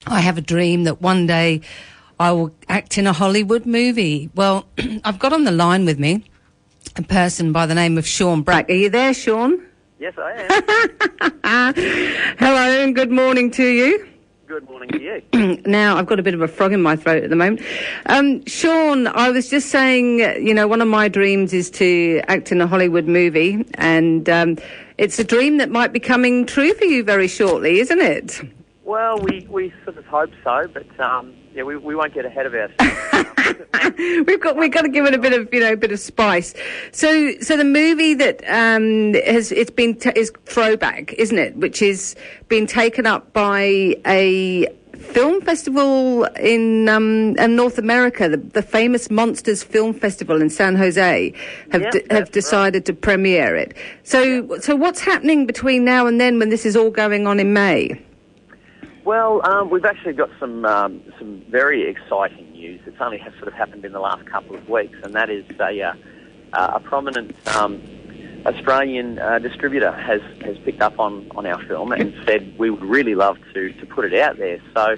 I have a dream that one day I will act in a Hollywood movie. Well, I've got on the line with me a person by the name of Shawn Brack. Are you there, Shawn? Yes, I am. Hello and good morning to you. Good morning to you. Now, I've got a bit of a frog in my throat at the moment. Shawn, I was just saying, one of my dreams is to act in a Hollywood movie, and it's a dream that might be coming true for you very shortly, isn't it? Well, we sort of hope so, but we won't get ahead of ourselves. We've got to give it a bit of spice. So the movie that is Throwback, isn't it? Which is being taken up by a film festival in North America, the famous Monsters Film Festival in San Jose, have decided to premiere it. So what's happening between now and then when this is all going on in May? Well, we've actually got some very exciting news. It's only sort of happened in the last couple of weeks, and that is a prominent Australian distributor has picked up on our film and said we would really love to put it out there. So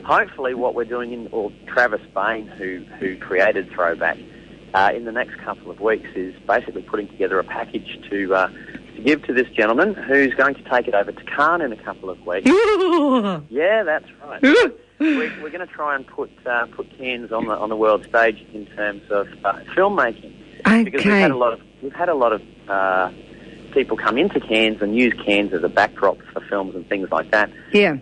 hopefully what we're doing, Travis Bain, who created Throwback, in the next couple of weeks is basically putting together a package to give to this gentleman who's going to take it over to Cairns in a couple of weeks. Yeah, that's right. We're going to try and put Cairns on the world stage in terms of filmmaking. Okay. Because we've had a lot of people come into Cairns and use Cairns as a backdrop for films and things like that. Yeah.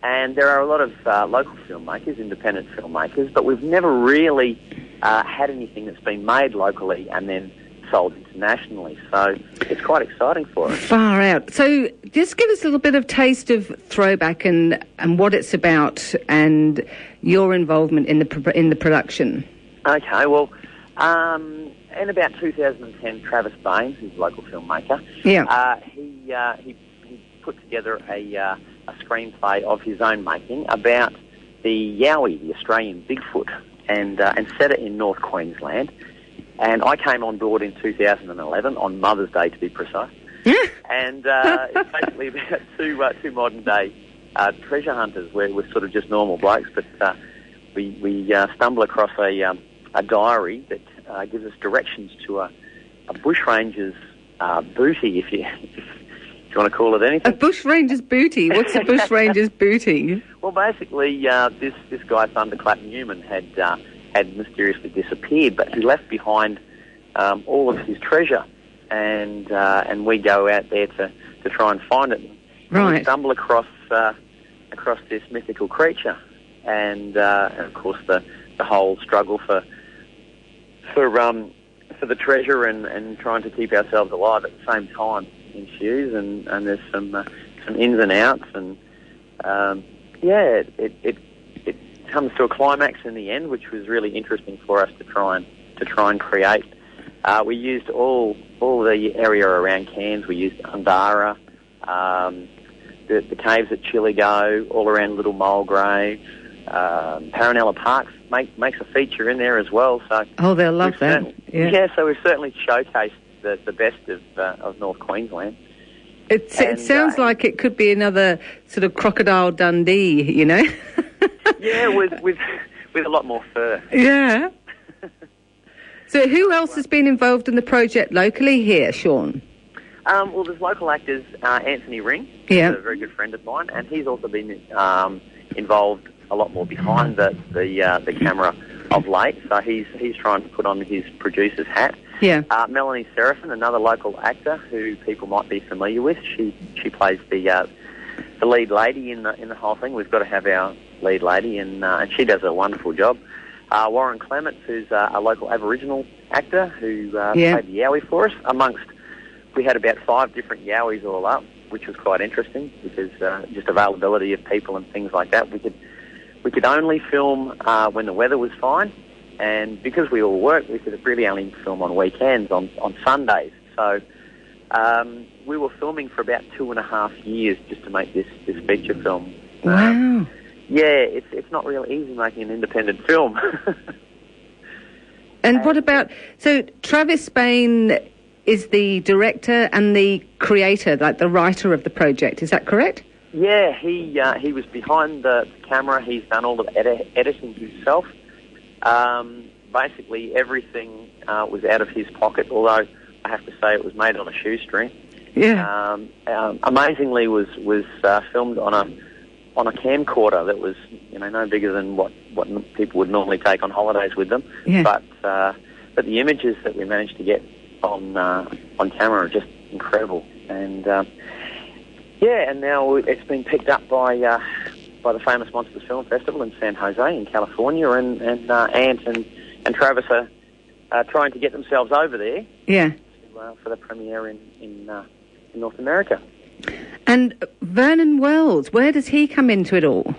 And there are a lot of local filmmakers, independent filmmakers, but we've never really had anything that's been made locally and then sold internationally, so it's quite exciting for us. Far out. So just give us a little bit of taste of Throwback and what it's about and your involvement in the production. Okay, well, in about 2010, Travis Bain, who's a local filmmaker, he put together a screenplay of his own making about the Yowie, the Australian Bigfoot, and set it in North Queensland. And I came on board in 2011, on Mother's Day to be precise. And it's basically about two modern-day treasure hunters. We're sort of just normal blokes, but we stumble across a diary that gives us directions to a bushranger's booty, if you want to call it anything. A bushranger's booty? What's a bushranger's booty? Well, basically, this guy, Thunderclap Newman, had mysteriously disappeared, but he left behind all of his treasure, and we go out there to try and find it. Right. And we stumble across this mythical creature, and of course the whole struggle for the treasure and trying to keep ourselves alive at the same time ensues, and there's some ins and outs, and it comes to a climax in the end, which was really interesting for us to try and create. We used all the area around Cairns. We used Undara, the caves at Chiligo, all around Little Mulgrave. Paranella Park makes a feature in there as well. So they'll love that. So we've certainly showcased the best of North Queensland. It sounds like it could be another sort of Crocodile Dundee, Yeah, with a lot more fur. Yeah. So who else has been involved in the project locally here, Shawn? Well, there's local actors, Anthony Ring, who's a very good friend of mine, and he's also been involved a lot more behind the camera of late. So he's trying to put on his producer's hat. Yeah. Melanie Seraphin, another local actor who people might be familiar with. She plays the lead lady in the whole thing. We've got to have our lead lady, and she does a wonderful job. Warren Clements, who's a local Aboriginal actor who played the Yowie for us. We had about 5 different Yowies all up, which was quite interesting because just availability of people and things like that. We could only film when the weather was fine, and because we all work, we could really only film on weekends, on Sundays. So we were filming for about 2.5 years just to make this feature film. Wow. It's not real easy making an independent film. And what about... So Travis Bain is the director and the creator, like the writer of the project, is that correct? Yeah, he was behind the camera. He's done all the editing himself. Basically, everything was out of his pocket, although I have to say it was made on a shoestring. Yeah. Amazingly, was filmed on a camcorder that was, no bigger than what people would normally take on holidays with them. Yeah. But the images that we managed to get on camera are just incredible. And and now it's been picked up by the famous Monsters Film Festival in San Jose in California, and Ant and Travis are trying to get themselves over there. Yeah. For the premiere in North America. And Vernon Wells, where does he come into it all?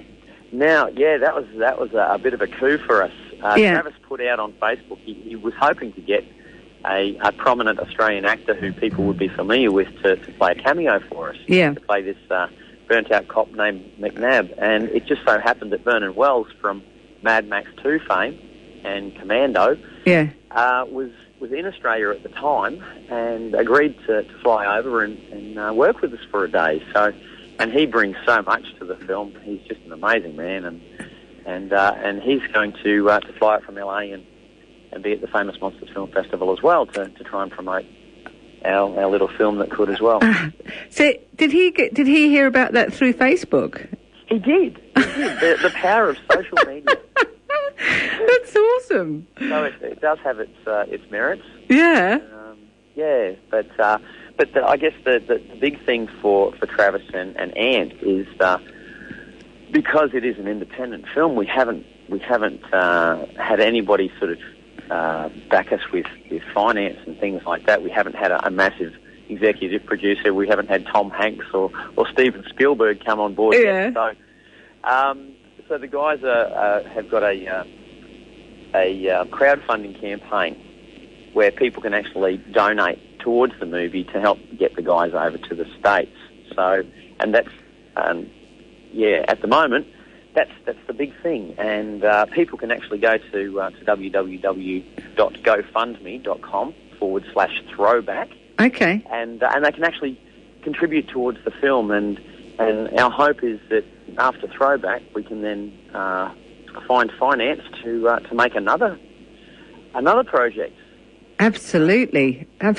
Now, that was a bit of a coup for us. Travis put out on Facebook he was hoping to get a prominent Australian actor who people would be familiar with to play a cameo for us. Yeah. To play this burnt-out cop named McNabb. And it just so happened that Vernon Wells from Mad Max 2 fame and Commando was in Australia at the time and agreed to fly over and work with us for a day. And he brings so much to the film. He's just an amazing man, and he's going to fly out from LA and be at the famous Monsters Film Festival as well to try and promote our little film that could as well. So did he hear about that through Facebook? He did. The power of social media. That's awesome. So it does have its merits. Yeah. But I guess the big thing for Travis and Ant is because it is an independent film, we haven't had anybody sort of back us with finance and things like that. We haven't had a massive executive producer. We haven't had Tom Hanks or Steven Spielberg come on board yet. So the guys have got a crowdfunding campaign where people can actually donate towards the movie to help get the guys over to the States. So, and that's at the moment, that's the big thing. And people can actually go to www.gofundme.com/throwback. Okay. And they can actually contribute towards the film. And our hope is that after Throwback, we can then find finance to make another project. Absolutely. Yeah.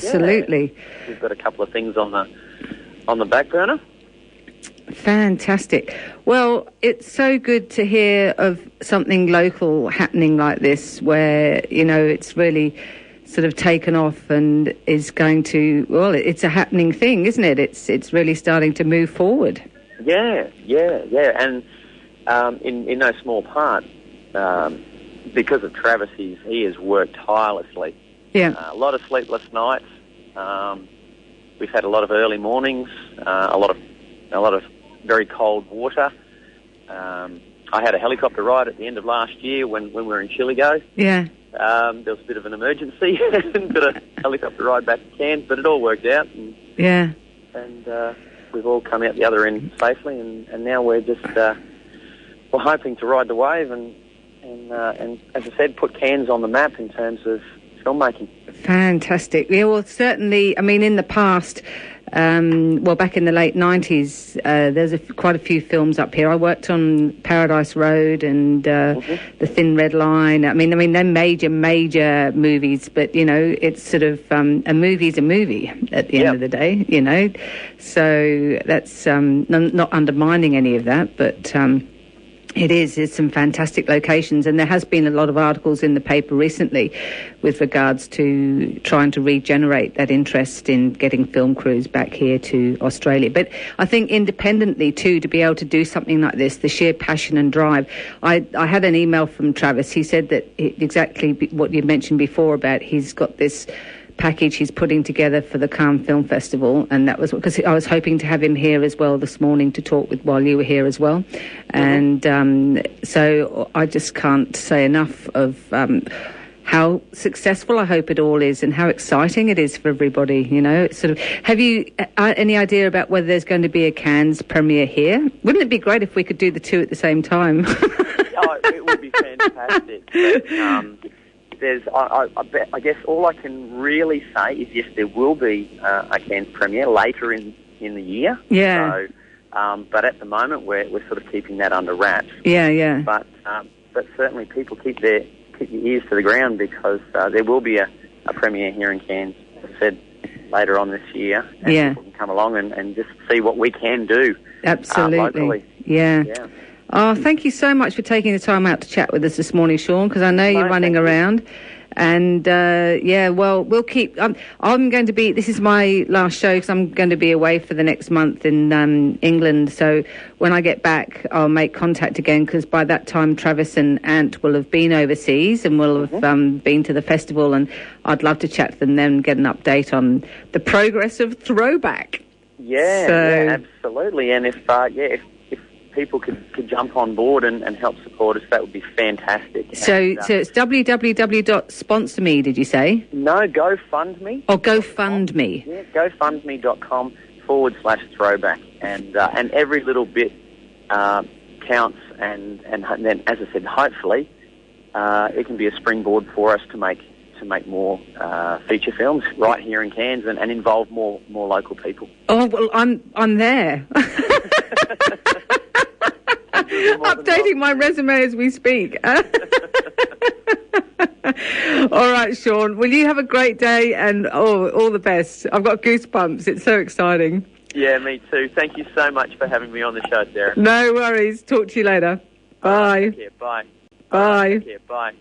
We've got a couple of things on the back burner. Fantastic. Well, it's so good to hear of something local happening like this, where it's really sort of taken off and is going to. Well, it's a happening thing, isn't it? It's really starting to move forward. Yeah, and in no small part because of Travis, he has worked tirelessly. Yeah, a lot of sleepless nights. We've had a lot of early mornings, a lot of very cold water. I had a helicopter ride at the end of last year when we were in Chiligo. Yeah. There was a bit of an emergency and got a helicopter ride back to Cairns, but it all worked out. And we've all come out the other end safely, and now we're just we're hoping to ride the wave and as I said, put Cairns on the map in terms of filmmaking. Fantastic. Yeah, well, certainly. I mean, in the past, back in the late 90s, there's quite a few films up here. I worked on Paradise Road and The Thin Red Line. I mean, they're major movies, but, it's sort of a movie's a movie at the end of the day, So that's not undermining any of that, but It's some fantastic locations, and there has been a lot of articles in the paper recently with regards to trying to regenerate that interest in getting film crews back here to Australia. But I think independently too, to be able to do something like this, the sheer passion and drive. I had an email from Travis. He said that exactly what you mentioned before about he's got this package he's putting together for the Cairns Film Festival, and that was because I was hoping to have him here as well this morning to talk with while you were here as well. And so I just can't say enough of how successful I hope it all is and how exciting it is for everybody. It's sort of, have you any idea about whether there's going to be a Cairns premiere here? Wouldn't it be great if we could do the two at the same time? It would be fantastic. But, I guess all I can really say is yes, there will be a Cairns premiere later in the year. Yeah. But at the moment, we're sort of keeping that under wraps. Yeah. But certainly, people keep your ears to the ground, because there will be a premiere here in Cairns, as I said, later on this year. And people can come along and just see what we can do. Absolutely. Locally. Yeah. Oh, thank you so much for taking the time out to chat with us this morning, Shawn, because I know you're running around. And, well, we'll keep... I'm going to be... This is my last show, because I'm going to be away for the next month in England. So when I get back, I'll make contact again, because by that time, Travis and Ant will have been overseas and will have been to the festival, and I'd love to chat to them then and get an update on the progress of Throwback. Yeah, absolutely. And if people could jump on board and help support us, that would be fantastic. So it's www.sponsorme, did you say? No, GoFundMe. Oh, GoFundMe. Yeah, GoFundMe.com/throwback. And every little bit counts. And then, as I said, hopefully it can be a springboard for us to make more feature films right here in Cairns and involve more local people. Oh, well, I'm there. Updating my resume as we speak. All right, Shawn. Well, you have a great day, and all the best. I've got goosebumps. It's so exciting. Yeah, me too. Thank you so much for having me on the show, Sarah. No worries. Talk to you later. Bye. Take care. Bye. Bye. Take care. Bye.